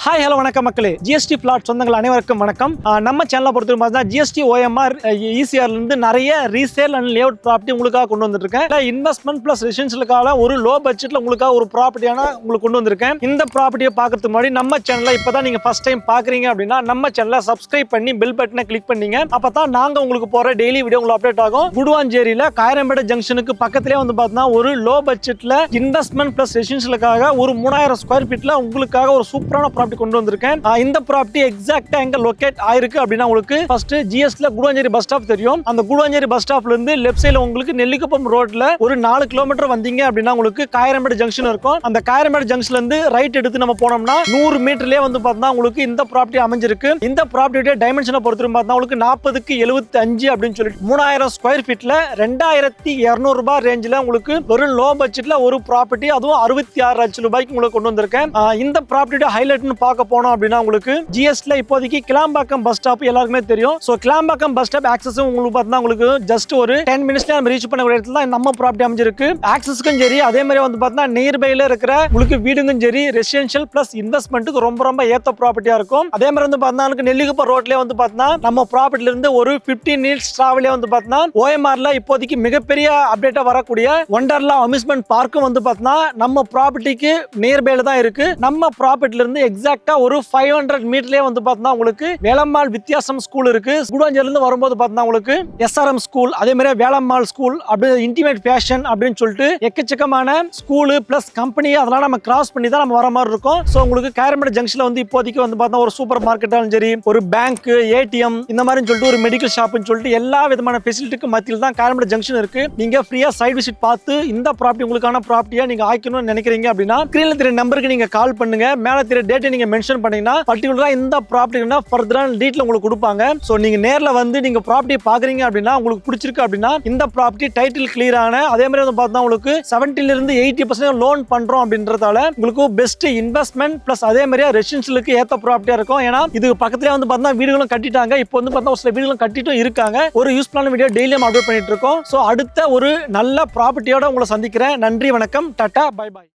Hi hello வணக்கம் மக்களே. GST plot சொந்தங்கள் அனைவருக்கும் வணக்கம். நம்ம சேனலை பொறுத்தவரை பார்த்தா ஜிஎஸ்டி OMR ECRல இருந்து நிறைய ரீசேல் அண்ட் லேஅவுட் ப்ராப்பர்ட்டி உங்களுக்காக கொண்டு வந்திருக்கேன். இன்வெஸ்ட்மெண்ட் பிளஸ் ரெசிடென்ஷியலுக்காக ஒரு லோ பட்ஜெட்ல உங்களுக்காக ஒரு ப்ராப்பர்ட்டியான உங்களுக்கு கொண்டு வந்திருக்கேன். இந்த ப்ராப்பர்ட்டியை பார்க்கறதுக்கு முன்னாடி நம்ம சேனலை இப்பதான் நீங்க ஃபர்ஸ்ட் டைம் பாக்குறீங்க அப்படின்னா நம்ம சேனலை சப்ஸ்கிரைப் பண்ணி பெல் பட்டனை கிளிக் பண்ணீங்க. அப்பதான் நாங்க உங்களுக்கு போற டெய்லி வீடியோ உங்களுக்கு அப்டேட் ஆகும். குடுவாஞ்சேரியில காயரம்பேட்டை ஜங்ஷனுக்கு பக்கத்திலே வந்து பார்த்தா ஒரு லோ பட்ஜெட்ல இன்வெஸ்ட்மெண்ட் பிளஸ் ரெசிடென்ஷியலுக்காக ஒரு 3000 ஸ்கொயர் ஃபீட்ல உங்களுக்காக ஒரு சூப்பரான ப்ராப்பர்ட்டி கொண்டு வந்திருக்கேன். இந்த ப்ராப்பர்ட்டி எக்ஸாக்ட்டா எங்க லொகேட் ஆயிருக்கு அப்படின்னா உங்களுக்கு ஃபர்ஸ்ட் ஜிஎஸ்ல குடுவாஞ்சேரி பஸ் ஸ்டாப் தெரியும். அந்த குடுவாஞ்சேரி பஸ் ஸ்டாப்ல இருந்து லெஃப்ட் சைடுல உங்களுக்கு நெல்லிக்குப்பம் ரோட்ல ஒரு 4 கிலோமீட்டர் வந்தீங்க அப்படின்னா உங்களுக்கு காயரம்பேட்டை ஜங்ஷன் இருக்கும். அந்த காயரம்பேட்டை ஜங்ஷன்ல இருந்து ரைட் எடுத்து நம்ம போனோம்னா 100 மீட்டர்லயே வந்து பார்த்தா உங்களுக்கு இந்த ப்ராப்பர்ட்டி அமைஞ்சிருக்கு. இந்த ப்ராப்பர்ட்டியோட டைமென்ஷனை பொறுத்து பார்த்தா உங்களுக்கு 40க்கு 75 அப்படின்னு சொல்லிட்டு 3000 ஸ்கொயர் ஃபீட்ல 2200 ரூபாய் ரேஞ்சில உங்களுக்கு ஒரு லோ பட்ஜெட்ல ஒரு ப்ராப்பர்ட்டி, அதுவும் 66 லட்சம் ரூபாய்க்கு உங்களுக்கு கொண்டு வந்திருக்கேன். இந்த ப்ராப்பர்ட்டியோட ஹைலைட்னு பார்க்க போனோம் அப்படின்னா உங்களுக்கு ஜிஎஸ்ல இப்போதைக்கு கிளாம்பாக்கம் பஸ் ஸ்டாப் எல்லாருக்குமே தெரியும். So Kilambakkam bus stop access உங்களுக்கு பார்த்தா உங்களுக்கு ஜஸ்ட் ஒரு 10 மினிட்ஸ்ல நம்ம ரீச் பண்ணக்கூடிய இடத்துல தான் நம்ம ப்ராப்பர்ட்டி அமைஞ்சிருக்கு. ஆக்சஸ்க்கும் சரி, அதே மாதிரி வந்து பார்த்தா நியர்பைல இருக்கிற உங்களுக்கு வீடுக்கும் சரி, ரெசிடென்ஷியல் பிளஸ் இன்வெஸ்ட்மெண்ட்டுக்கு ரொம்ப ஏத்த ப்ராப்பர்ட்டியா இருக்கும். அதே மாதிரி வந்து பார்த்தா நெல்லிக்குப்பம் ரோட்லயே வந்து பார்த்தா நம்ம ப்ராப்பர்ட்டில இருந்து ஒரு 15 மினிட்ஸ் டிராவலே வந்து பார்த்தா OMRல இப்போதைக்கு மிகப்பெரிய அப்டேட்டா வரக்கூடிய ஒண்டர்லா அம்யூஸ்மெண்ட் பார்க்கும் வந்து பார்த்தா நம்ம ப்ராப்பர்ட்டிக்கு நியர்பைல தான் இருக்கு. நம்ம ப்ராப்பர்ட்டில இருந்து எக்ஸாக்ட்டா ஒரு 500 மீட்டர்லயே வந்து பார்த்தா உங்களுக்கு வேலம்மாள் வித்தியாசம் ஸ்கூல் இருக்கு. குடுவாஞ்சேரியில இருந்து வரும்போது பார்த்தா உங்களுக்கு SRM ஸ்கூல், அதே மாதிரி வேலம்மாள் ஸ்கூல், அப்படி இன்டிமேட் ஃபேஷன் அப்படின்னு சொல்லிட்டு எக்கச்சக்கமான ஸ்கூல் பிளஸ் கம்பெனி அதெல்லாம் நம்ம கிராஸ் பண்ணி தான் நம்ம வர மாதிரி இருக்கும். சோ உங்களுக்கு காயரம்பேட்டை ஜங்ஷன்ல வந்து இப்போதைக்கு வந்து பார்த்தா ஒரு சூப்பர் மார்க்கெட்டாலும் சரி, ஒரு பேங்க், ATM இந்த மாதிரி சொல்லிட்டு ஒரு மெடிக்கல் ஷாப்னு சொல்லிட்டு எல்லா விதமான ஃபெசிலிட்டிக்கு மத்தியில் தான் காயரம்பேட்டை ஜங்ஷன் இருக்கு. நீங்க ஃப்ரீயா சைட் விசிட் பார்த்து இந்த ப்ராப்பர்ட்டி உங்களுக்கான ப்ராப்பர்ட்டியா நீங்க ஆக்கணும்னு நினைக்கிறீங்க அப்படின்னா ஸ்கிரீன்ல தெரிய நம்பருக்கு நீங்க கால் பண்ணுங்க. மேல தெரிய டேட்டை நீங்க மென்ஷன் பண்ணீங்கன்னா பர்டிகுலரா இந்த ப்ராப்பர்ட்டினா ஃபர்தரான டீடைல் உங்களுக்கு கொடுப்பாங்க. சோ நீங்க நேர்ல வந்து நீங்க ப்ராப்பர்ட்டி பாக்குறீங்க அப்படின்னா உங்களுக்கு பிடிச்சிருக்கு அப்படின்னா இந்த ப்ராப்பர்ட்டி டைட்டில் கிளியர் ஆன, அதே மாதிரி வந்து பார்த்தா உங்களுக்கு 70 ல இருந்து 80% லோன் பண்றோம் அப்படின்றதால உங்களுக்கு பெஸ்ட் இன்வெஸ்ட்மெண்ட் பிளஸ் அதே மாதிரி ரெசிடென்ஷியலுக்கு ஏத்த ப்ராப்பர்ட்டியா இருக்கும். ஏன்னா இது பக்கத்துல வந்து பார்த்தா வீடுகளும் கட்டிட்டாங்க. இப்போ வந்து பார்த்தா ஒரு சில வீடுகளும் கட்டிட்டும் இருக்காங்க. ஒரு யூஸ்ஃபுல்லான வீடியோ டெய்லியும் அப்லோட் பண்ணிட்டு இருக்கோம். சோ அடுத்த ஒரு நல்ல ப்ராப்பர்ட்டியோட உங்களை சந்திக்கிறேன். நன்றி, வணக்கம், டாடா, பை பாய்.